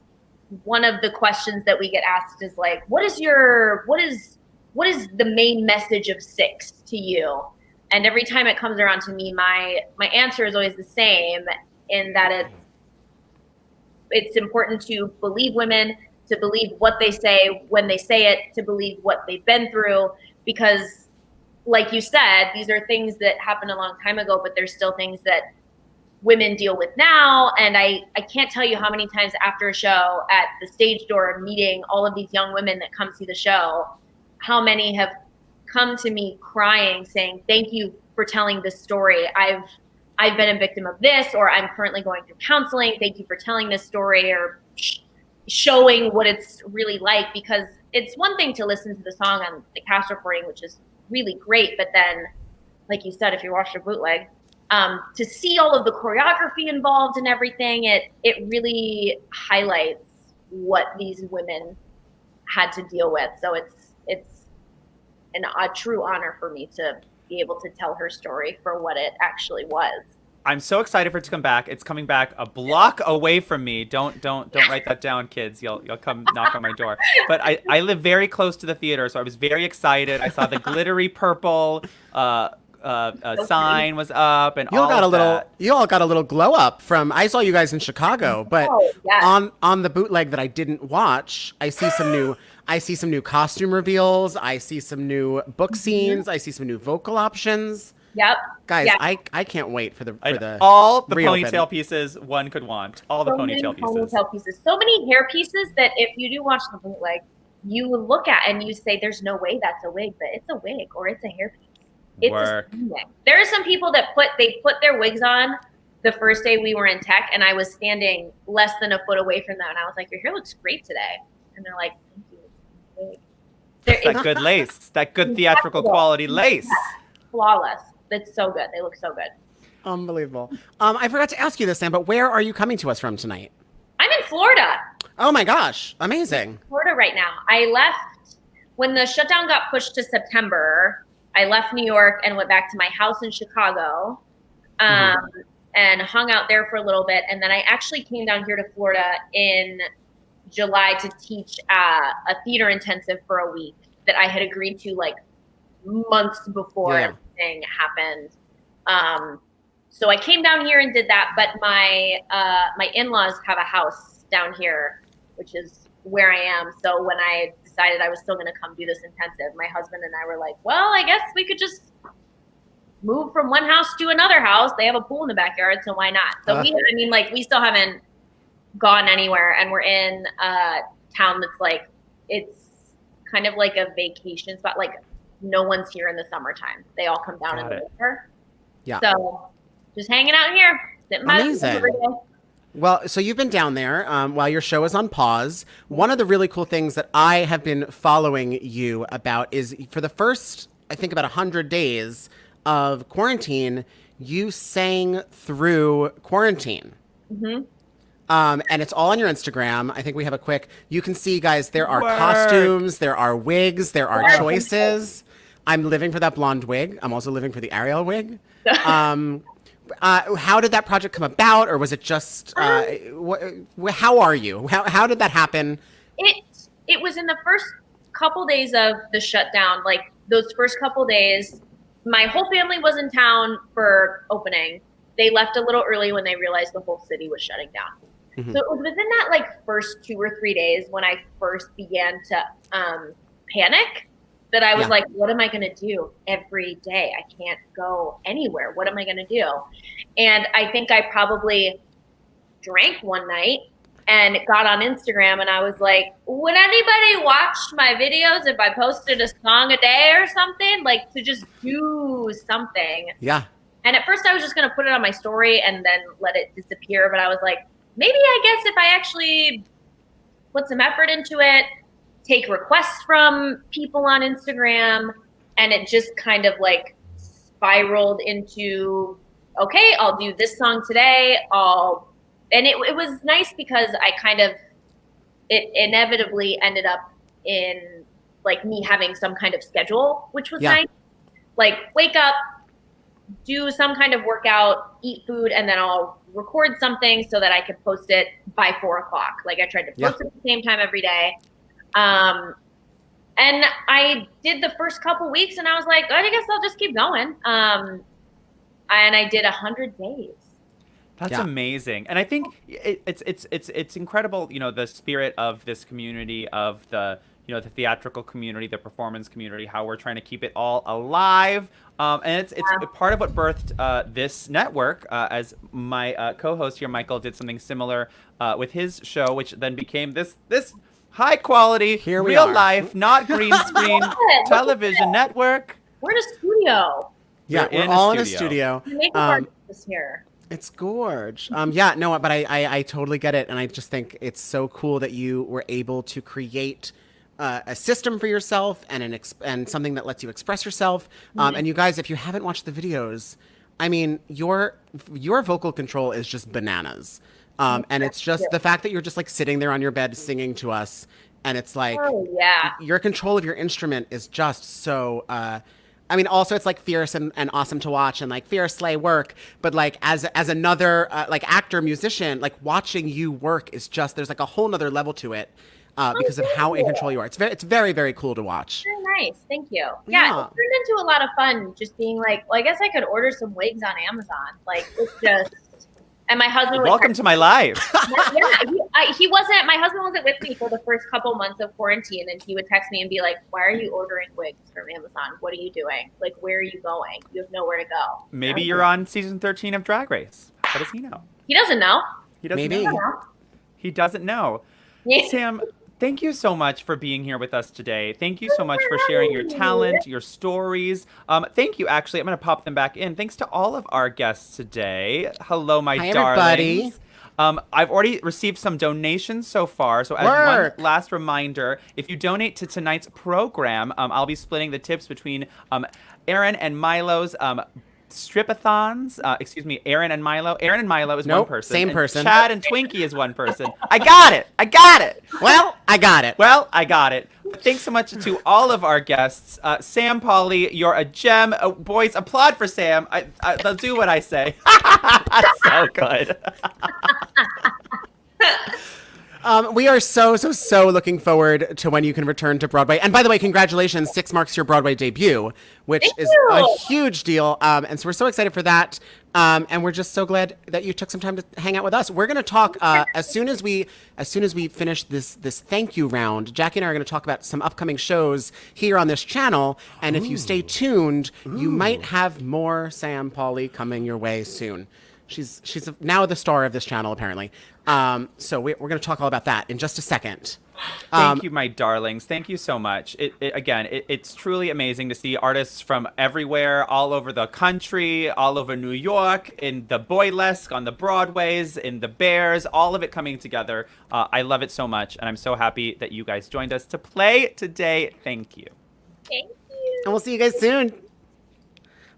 one of the questions that we get asked is like, what is the main message of Six to you? And every time it comes around to me, my answer is always the same, in that it's important to believe women, to believe what they say when they say it, to believe what they've been through, because like you said, these are things that happened a long time ago, but there's still things that women deal with now. And I can't tell you how many times after a show at the stage door meeting all of these young women that come see the show, how many have come to me crying saying, thank you for telling this story. I've been a victim of this, or I'm currently going through counseling. Thank you for telling this story, or showing what it's really like, because it's one thing to listen to the song on the cast recording, which is really great. But then, like you said, if you watch the bootleg, to see all of the choreography involved and everything, it really highlights what these women had to deal with. So it's a true honor for me to be able to tell her story for what it actually was.
I'm so excited for it to come back. It's coming back a block away from me. Don't write that down, kids. You'll come knock on my door. But I live very close to the theater, so I was very excited. I saw the glittery purple sign was up, and you all
got a little glow up from. I saw you guys in Chicago, but on the bootleg that I didn't watch, I see some new costume reveals. I see some new book scenes. I see some new vocal options.
Yep.
Guys, I can't wait for the
all the
reopen.
ponytail pieces one could want. All the ponytail pieces.
So many hair pieces that if you do watch the bootleg, you look at and you say, there's no way that's a wig, but it's a wig or it's a hair piece. It's
Work.
There are some people that put their wigs on the first day we were in tech, and I was standing less than a foot away from them, and I was like, your hair looks great today. And they're like, thank you.
It's that good lace, that good theatrical quality lace.
Flawless. It's so good. They look so good.
Unbelievable. I forgot to ask you this, Sam, but where are you coming to us from tonight?
I'm in Florida.
Oh my gosh. Amazing.
I'm in Florida right now. I left when the shutdown got pushed to September. I left New York and went back to my house in Chicago, and hung out there for a little bit. And then I actually came down here to Florida in July to teach a theater intensive for a week that I had agreed to like months before everything happened. So I came down here and did that, but my in-laws have a house down here, which is where I am. So when I decided I was still going to come do this intensive, my husband and I were like, well, I guess we could just move from one house to another house. They have a pool in the backyard, so why not? So we still haven't gone anywhere, and we're in a town that's like, it's kind of like a vacation spot. Like no one's here in the summertime. They all come down in the winter. Yeah. So just hanging out here, sitting by the pool every day.
Well, so you've been down there while your show is on pause. One of the really cool things that I have been following you about is for the first, I think about 100 days of quarantine, you sang through quarantine. Mm-hmm. And it's all on your Instagram. I think we have a quick, you can see, guys, there are costumes, there are wigs, there are choices. I'm living for that blonde wig. I'm also living for the Ariel wig. How did that project come about, or was it just, how are you? How did that happen?
It was in the first couple days of the shutdown, like those first couple days, my whole family was in town for opening. They left a little early when they realized the whole city was shutting down. Mm-hmm. So it was within that like first 2 or 3 days when I first began to panic, that I was like, what am I going to do every day? I can't go anywhere. What am I going to do? And I think I probably drank one night and got on Instagram, and I was like, would anybody watch my videos if I posted a song a day or something? Like, to just do something.
Yeah.
And at first I was just going to put it on my story and then let it disappear. But I was like, maybe I guess if I actually put some effort into it, take requests from people on Instagram, and it just kind of like spiraled into, okay, I'll do this song today. And it was nice because it inevitably ended up in like me having some kind of schedule, which was nice. Like, wake up, do some kind of workout, eat food, and then I'll record something so that I can post it by 4:00. Like, I tried to post it at the same time every day. And I did the first couple weeks, and I was like, I guess I'll just keep going. And I did 100 days.
That's amazing. And I think it's incredible, you know, the spirit of this community, of the, you know, the theatrical community, the performance community, how we're trying to keep it all alive. And it's part of what birthed this network, as my co-host here, Michael, did something similar with his show, which then became this high quality, real life, not green screen television network.
We're in a studio.
Yeah, we're all in a studio.
The makeup artist is here.
It's gorge. But I totally get it. And I just think it's so cool that you were able to create a system for yourself and something that lets you express yourself. And you guys, if you haven't watched the videos, I mean, your vocal control is just bananas. And it's just the fact that you're just like sitting there on your bed singing to us. And it's like, your control of your instrument is just so, I mean, also it's like fierce and awesome to watch and like fierce slay work. But like as another like actor, musician, like watching you work is just, there's like a whole nother level to it because of how in control you are. It's very, very cool to watch.
Very nice. Thank you. Yeah, it turned into a lot of fun just being like, well, I guess I could order some wigs on Amazon. Like, it's just, and my husband was
welcome to my life.
He wasn't, my husband wasn't with me for the first couple months of quarantine, and he would text me and be like, why are you ordering wigs from Amazon? What are you doing? Like, where are you going? You have nowhere to go.
Maybe you're on season 13 of Drag Race. How does he know?
He doesn't know.
He doesn't
Maybe.
know. He doesn't know. Sam, thank you so much for being here with us today. Thank you so much for sharing your talent, your stories. Thank you, actually. I'm going to pop them back in. Thanks to all of our guests today. Hello, my darlings.
Everybody.
I've already received some donations so far. So as one last reminder, if you donate to tonight's program, I'll be splitting the tips between Aaron and Milo's stripathons. Aaron and Milo. Aaron and Milo is one person.
Same person.
Chad and Twinkie is one person. I got it.
Well, I got it.
Thanks so much to all of our guests. Sam Pauly, you're a gem. Boys, applaud for Sam. I'll do what I say. So good.
We are so looking forward to when you can return to Broadway. And by the way, congratulations, 6 marks your Broadway debut, which is a huge deal. And so we're so excited for that. And we're just so glad that you took some time to hang out with us. We're going to talk as soon as we finish this thank you round. Jackie and I are going to talk about some upcoming shows here on this channel. And if you stay tuned, you might have more Sam Pauly coming your way soon. She's now the star of this channel, apparently. So we're going to talk all about that in just a second.
Thank you, my darlings. Thank you so much. It's truly amazing to see artists from everywhere, all over the country, all over New York, in the Boylesque, on the Broadways, in the Bears, all of it coming together. I love it so much, and I'm so happy that you guys joined us to play today. Thank you.
Thank you.
And we'll see you guys soon.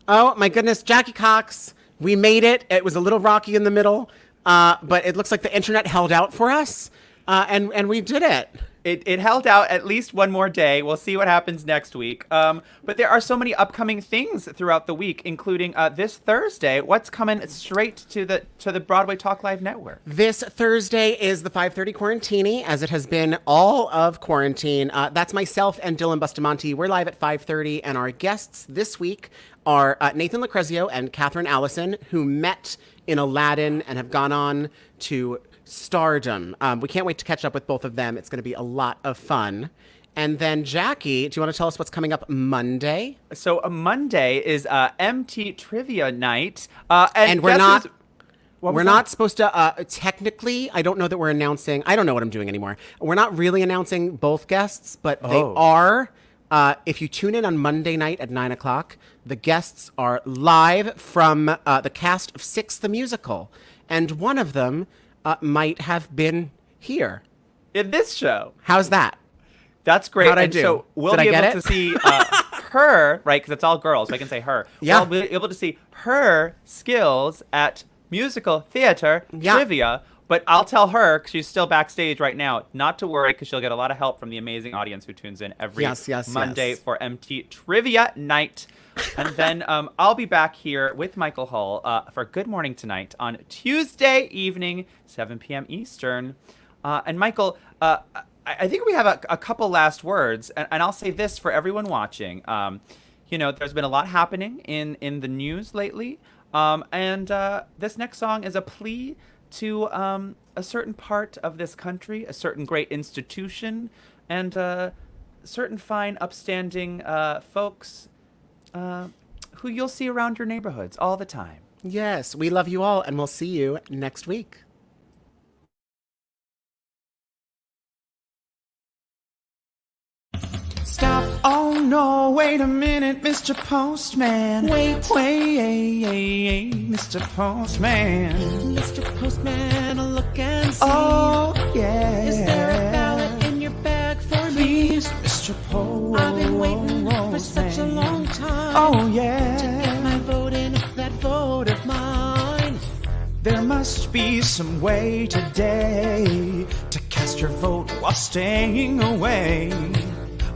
Oh, my goodness, Jackie Cox. We made it. It was a little rocky in the middle, but it looks like the internet held out for us, and we did it.
It held out at least one more day. We'll see what happens next week. But there are so many upcoming things throughout the week, including this Thursday. What's coming straight to the Broadway-Talk Live Network?
This Thursday is the 5:30 Quarantini, as it has been all of quarantine. That's myself and Dylan Bustamante. We're live at 5:30, and our guests this week are Nathan Lucrezio and Catherine Allison, who met in Aladdin and have gone on to stardom. We can't wait to catch up with both of them. It's going to be a lot of fun. And then Jackie, do you want to tell us what's coming up Monday?
So Monday is MT Trivia Night.
And we're
What
we're
was
not
that?
supposed to, technically, I don't know that we're announcing, I don't know what I'm doing anymore. We're not really announcing both guests, but they
Oh.
are, if you tune in on Monday night at 9 o'clock, the guests are live from the cast of Six the Musical. And one of them might have been here.
In this show.
How's that?
That's great.
How'd I
And
do?
so we'll
Did I
be
get
able
it?
to see her, right? Because it's all girls, so I can say her.
Yeah.
We'll be able to see her skills at musical theater
Yeah.
trivia. But I'll tell her, 'cause she's still backstage right now, not to worry, because she'll get a lot of help from the amazing audience who tunes in every
Yes,
Monday
yes.
for MT Trivia Night. And then I'll be back here with Michael Hull for Good Morning Tonight on Tuesday evening, 7 p.m. Eastern. And Michael, I think we have a couple last words, and I'll say this for everyone watching. There's been a lot happening in the news lately, and this next song is a plea to a certain part of this country, a certain great institution, and certain fine, upstanding folks who you'll see around your neighborhoods all the time.
Yes, we love you all, and we'll see you next week.
Stop. Oh no, wait a minute, Mr. Postman. Wait, Mr. Postman.
Mr. Postman, look and see.
Oh, yeah.
Is there a ballot in your bag for
Please, Mr. Postman.
I've been waiting for such a long time.
Oh, yeah.
To get my vote in, that vote of mine.
There must be some way today to cast your vote while staying away.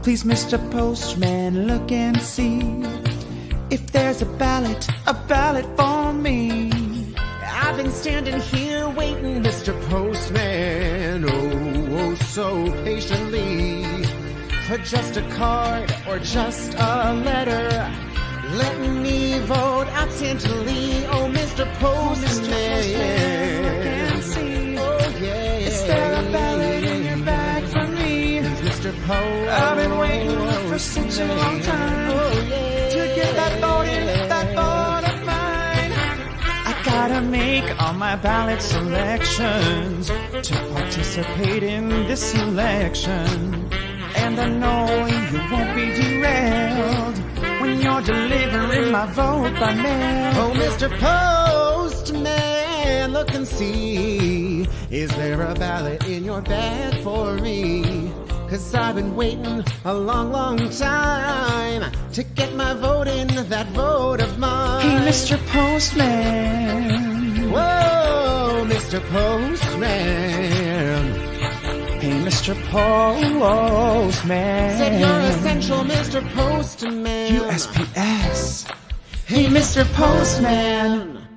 Please, Mr. Postman, look and see if there's a ballot for me.
I've been standing here waiting, Mr. Postman, oh, so patiently, for just a card or just a letter. Let me vote absently, oh, Mr. Postman.
Look and see.
Oh, yeah.
Is there a ballot in your bag for me?
Mr. Postman.
I've been waiting for such a long time to get that vote in, that vote of mine. I gotta make all my ballot selections to participate in this election. And I know you won't be derailed when you're delivering my vote by mail.
Oh, Mr. Postman, look and see. Is there a ballot in your bag for me? 'Cause I've been waiting a long, long time to get my vote in, that vote of mine.
Hey, Mr. Postman.
Whoa, Mr. Postman.
Hey, Mr. Postman.
Said you're essential, Mr. Postman.
USPS. Hey, Mr. Postman.